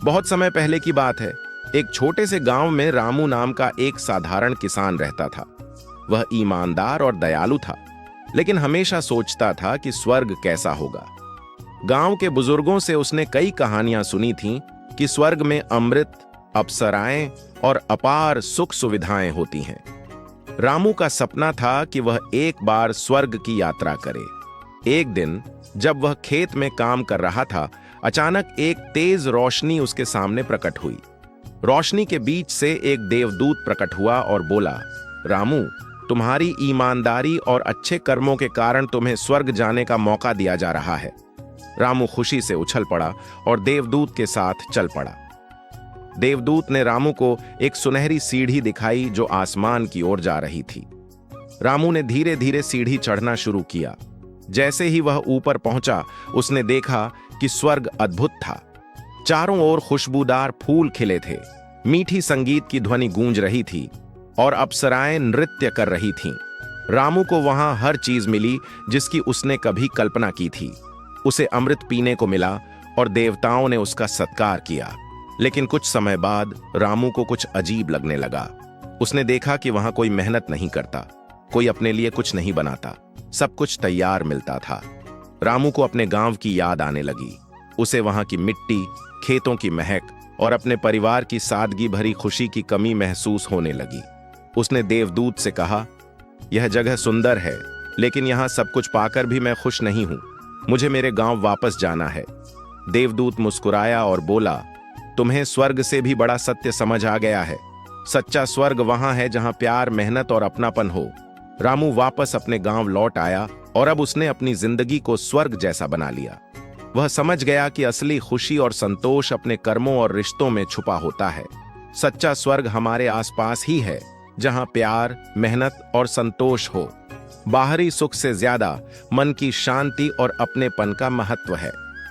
बहुत समय पहले की बात है। एक छोटे से गांव में रामू नाम का एक साधारण किसान रहता था। वह ईमानदार और दयालु था, लेकिन हमेशा सोचता था कि स्वर्ग कैसा होगा। गांव के बुजुर्गों से उसने कई कहानियां सुनी थीं कि स्वर्ग में अमृत, अप्सराएं और अपार सुख सुविधाएं होती हैं। रामू का सपना था कि वह एक बार स्वर्ग की यात्रा करे। एक दिन जब वह खेत में काम कर रहा था, अचानक एक तेज रोशनी उसके सामने प्रकट हुई। रोशनी के बीच से एक देवदूत प्रकट हुआ और बोला, रामू, तुम्हारी ईमानदारी और अच्छे कर्मों के कारण तुम्हें स्वर्ग जाने का मौका दिया जा रहा है। रामू खुशी से उछल पड़ा और देवदूत के साथ चल पड़ा। देवदूत ने रामू को एक सुनहरी सीढ़ी दिखाई जो आसमान की ओर जा रही थी। रामू ने धीरे धीरे सीढ़ी चढ़ना शुरू किया। जैसे ही वह ऊपर पहुंचा, उसने देखा कि स्वर्ग अद्भुत था। चारों ओर खुशबूदार फूल खिले थे, मीठी संगीत की ध्वनि गूंज रही थी और अप्सराएं नृत्य कर रही थीं। रामू को वहां हर चीज मिली जिसकी उसने कभी कल्पना की थी। उसे अमृत पीने को मिला और देवताओं ने उसका सत्कार किया। लेकिन कुछ समय बाद रामू को कुछ अजीब लगने लगा। उसने देखा कि वहां कोई मेहनत नहीं करता, कोई अपने लिए कुछ नहीं बनाता, सब कुछ तैयार मिलता था। रामू को अपने गांव की याद आने लगी। उसे वहां की मिट्टी, खेतों की महक और अपने परिवार की सादगी भरी खुशी की कमी महसूस होने लगी। उसने देवदूत से कहा, यह जगह सुंदर है, लेकिन यहां सब कुछ पाकर भी मैं खुश नहीं हूं। मुझे मेरे गांव वापस जाना है। देवदूत मुस्कुराया और बोला, तुम्हें स्वर्ग से भी बड़ा सत्य समझ आ गया है। सच्चा स्वर्ग वहां है जहां प्यार, मेहनत और अपनापन हो। रामू वापस अपने गांव लौट आया और अब उसने अपनी जिंदगी को स्वर्ग जैसा बना लिया। वह समझ गया कि असली खुशी और संतोष अपने कर्मों और रिश्तों में छुपा होता है। सच्चा स्वर्ग हमारे आसपास ही है, जहां प्यार, मेहनत और संतोष हो। बाहरी सुख से ज्यादा मन की शांति और अपनेपन का महत्व है।